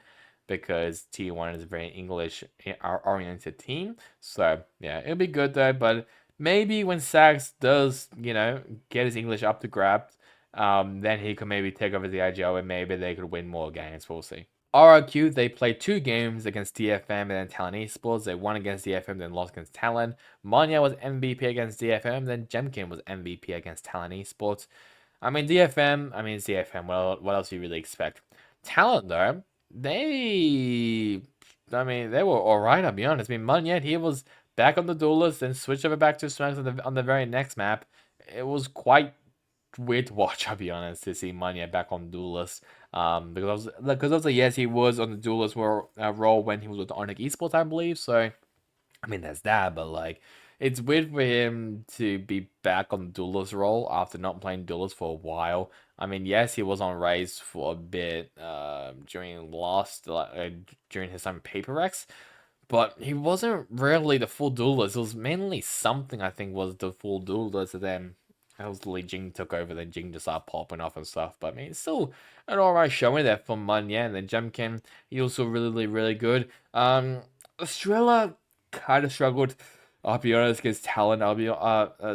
because T1 is a very English oriented team. So yeah, it'll be good though. But maybe when Sax does, get his English up to grab, then he could maybe take over the IGL and maybe they could win more games. We'll see. RRQ, they played 2 games against DFM and then Talon Esports. They won against DFM, then lost against Talon. Manya was MVP against DFM, then Jemkin was MVP against Talon Esports. I mean, DFM, I mean, it's DFM. What else do you really expect? Talon, though, they were alright, I'll be honest. I mean, Manya, he was back on the duelist, then switched over back to Smacks on the very next map. It was quite weird to watch, I'll be honest, to see Manya back on duelist. Because yes, he was on the duelist role when he was with Onyx Esports, I believe. So I mean, there's that, but like, it's weird for him to be back on the duelist role after not playing duelist for a while. I mean, yes, he was on Raze for a bit during his time in PRX, but he wasn't really the full duelist. It was mainly something, I think, was the full duelist, and then obviously Jing took over, then Jing just started popping off and stuff. But I mean, it's still an alright showing there for Manya, and then Jemkin, he also really, really good. Estrella kind of struggled, I'll be honest, against Talon. I'll be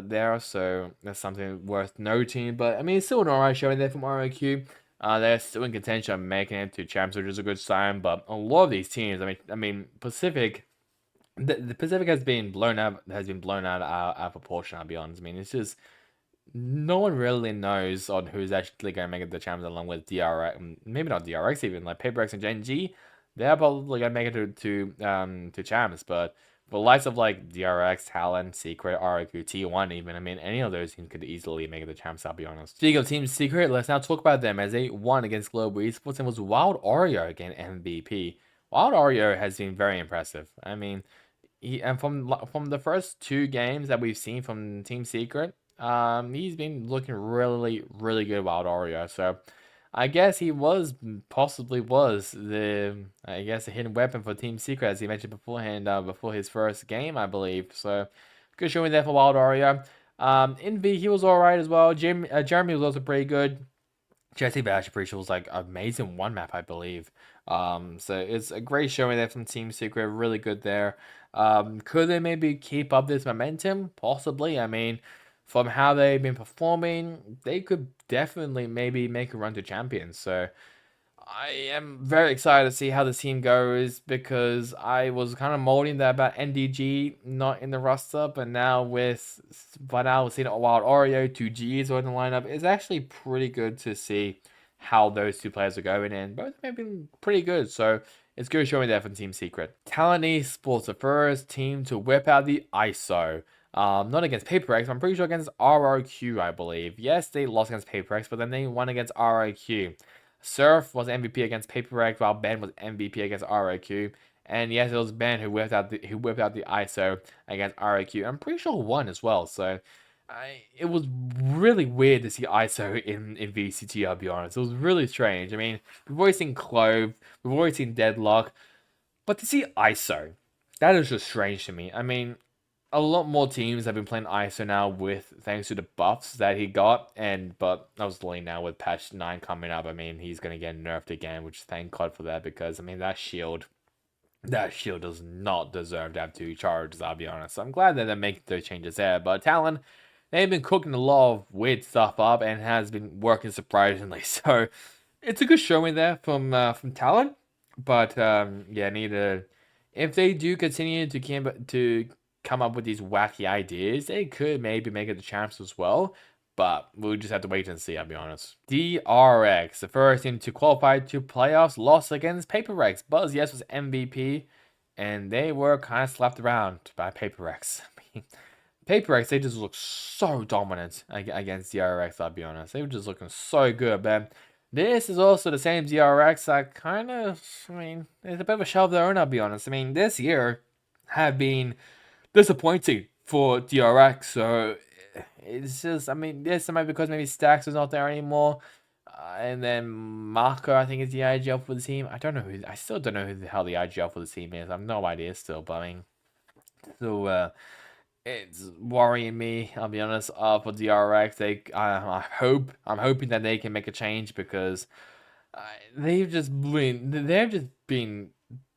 there, so that's something worth noting. But I mean, it's still an alright showing there from ROQ. They're still in contention of making it to champs, which is a good sign. But a lot of these teams, I mean, Pacific, the Pacific has been blown out out of proportion. I'll be honest. I mean, it's just no one really knows on who's actually going to make it the champs, along with DRX, maybe not DRX even, like PaperX and Gen G. They're probably going to make it to champs, but the likes of like DRX, Talent, Secret, RQ, T1 even, I mean, any of those teams could easily make it the champs, I'll be honest. Speaking of Team Secret, let's now talk about them, as they won against Global Esports and was Wild Oreo again MVP. Wild Oreo has been very impressive. I mean, and from the first 2 games that we've seen from Team Secret, he's been looking really, really good, Wild Oreo. So I guess he possibly was the hidden weapon for Team Secret, as he mentioned beforehand, before his first game, I believe. So good showing there for Wild Oreo. In V, he was alright as well. Jeremy was also pretty good. Jesse Bash, pretty sure, was like amazing one map, I believe. So it's a great showing there from Team Secret, really good there. Could they maybe keep up this momentum? Possibly. I mean, from how they've been performing, they could definitely maybe make a run to champions. So I am very excited to see how the team goes, because I was kind of molding that about NDG not in the roster, but now we're seeing a Wild Oreo, 2Gs are in the lineup. It's actually pretty good to see how those 2 players are going, and both have been pretty good. So it's good showing there from Team Secret. Talon Esports, the first team to whip out the ISO. Not against PaperX, I'm pretty sure against RRQ, I believe. Yes, they lost against PaperX, but then they won against RRQ. Surf was MVP against PaperX, while Ben was MVP against ROQ. And yes, it was Ben who whipped out the ISO against ROQ. I'm pretty sure won as well. So it was really weird to see ISO in VCT, I'll be honest. It was really strange. I mean, we've already seen Clove, we've already seen Deadlock, but to see ISO, that is just strange to me. I mean, a lot more teams have been playing ISO now thanks to the buffs that he got, but obviously now with patch 9 coming up, I mean, he's gonna get nerfed again, which thank God for that, because I mean that shield does not deserve to have 2 charges, I'll be honest. So I'm glad that they're making those changes there. But Talon, they've been cooking a lot of weird stuff up and has been working surprisingly. So it's a good showing there from Talon. But yeah, if they do continue to come up with these wacky ideas, they could maybe make it the champs as well. But we'll just have to wait and see, I'll be honest. DRX, the first team to qualify to playoffs, lost against PRX. Buzz Yes was MVP, and they were kind of slapped around by PRX. PRX, they just look so dominant against DRX, I'll be honest. They were just looking so good, man. This is also the same DRX that kind of, I mean, it's a bit of a show of their own, I'll be honest. I mean, this year have been disappointing for DRX, so it's just, I mean, this might be because maybe Stacks is not there anymore. And then Marco, I think, is the IGL for the team. I still don't know who the hell the IGL for the team is. I have no idea still, but I mean, so, it's worrying me. I'll be honest. For DRX, I'm hoping that they can make a change because they've just been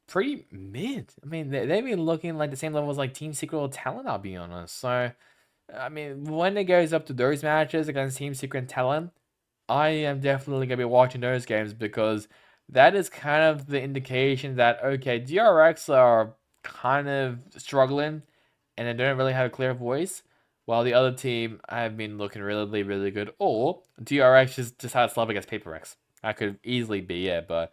pretty mid. I mean, they've been looking like the same level as like Team Secret or Talent. I'll be honest. So, I mean, when it goes up to those matches against Team Secret and Talent, I am definitely gonna be watching those games because that is kind of the indication that okay, DRX are kind of struggling and they don't really have a clear voice, while the other team have been looking really, really good. Or DRX just had a slump against PaperX. That could easily be it, but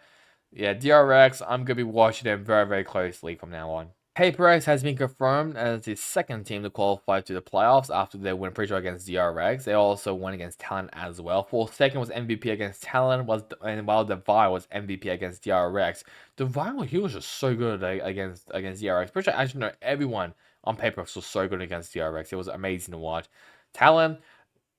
yeah, DRX, I'm gonna be watching them very, very closely from now on. PaperX has been confirmed as the second team to qualify to the playoffs after they win pre-draw against DRX. They also won against Talent as well. For second was MVP against Talent, and while Devi was MVP against DRX. Devi, he was just so good against DRX. Pretty sure actually no, everyone on PaperX was so good against DRX. It was amazing to watch. Talent,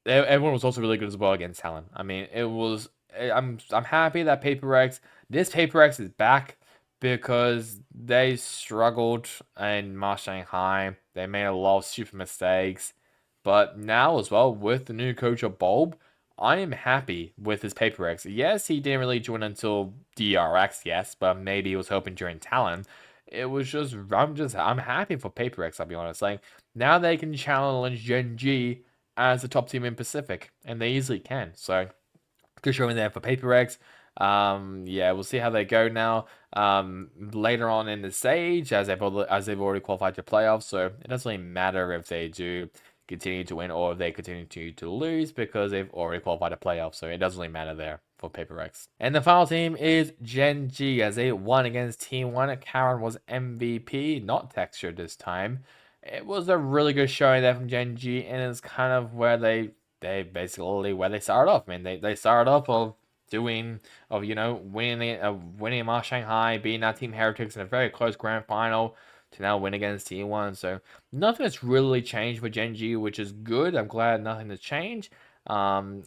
everyone was also really good as well against Talent. I mean, it was. I'm happy that this PaperX is back because they struggled in Mars Shanghai. They made a lot of stupid mistakes. But now as well, with the new coach of Bulb, I am happy with his PaperX. Yes, he didn't really join until DRX, yes, but maybe he was hoping during Talent. It was just I'm happy for PaperX, I'll be honest. Like now they can challenge Gen G as the top team in Pacific, and they easily can. So good showing there for PaperX. Yeah, we'll see how they go now. Later on in the stage, as they've already qualified to playoffs, so it doesn't really matter if they do continue to win or if they continue to lose because they've already qualified to playoffs, so it doesn't really matter there for PaperX. And the final team is Gen G as they won against Team 1. Karen was MVP, not Texture this time. It was a really good showing there from Gen G, and it's kind of where they basically where they started off. I mean, they started off of winning Ma Shanghai, beating out Team Heretics in a very close grand final to now win against T1. So nothing has really changed for Gen G, which is good. I'm glad nothing has changed. And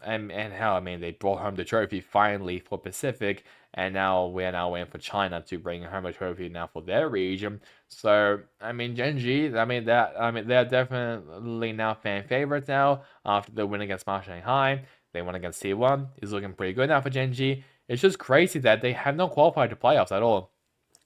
hell, I mean, they brought home the trophy finally for Pacific, and now we're waiting for China to bring home a trophy now for their region. So I mean, Gen G, they're definitely now fan favorites now after the win against Ma Shanghai. They won against T1. It's looking pretty good now for Gen G. It's just crazy that they have not qualified to playoffs at all,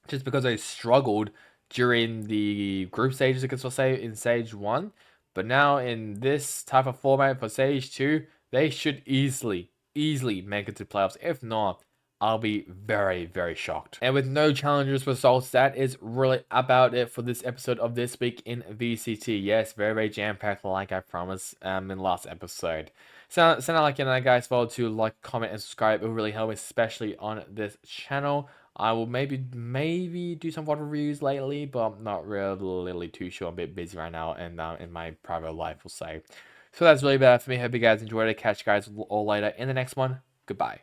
just because they struggled during the group stages, I guess we'll say, in Stage 1. But now in this type of format for Stage 2, they should easily make it to playoffs. If not, I'll be very, very shocked. And with no challengers for Souls, that is really about it for this episode of This Week in VCT. Yes, very, very jam-packed like I promised in the last episode. Sound like guys, follow to like, comment, and subscribe. It will really help, especially on this channel. I will maybe do some VOD reviews lately, but I'm not really too sure. I'm a bit busy right now and in my private life, we'll say. So that's really bad for me. Hope you guys enjoyed it. Catch you guys all later in the next one. Goodbye.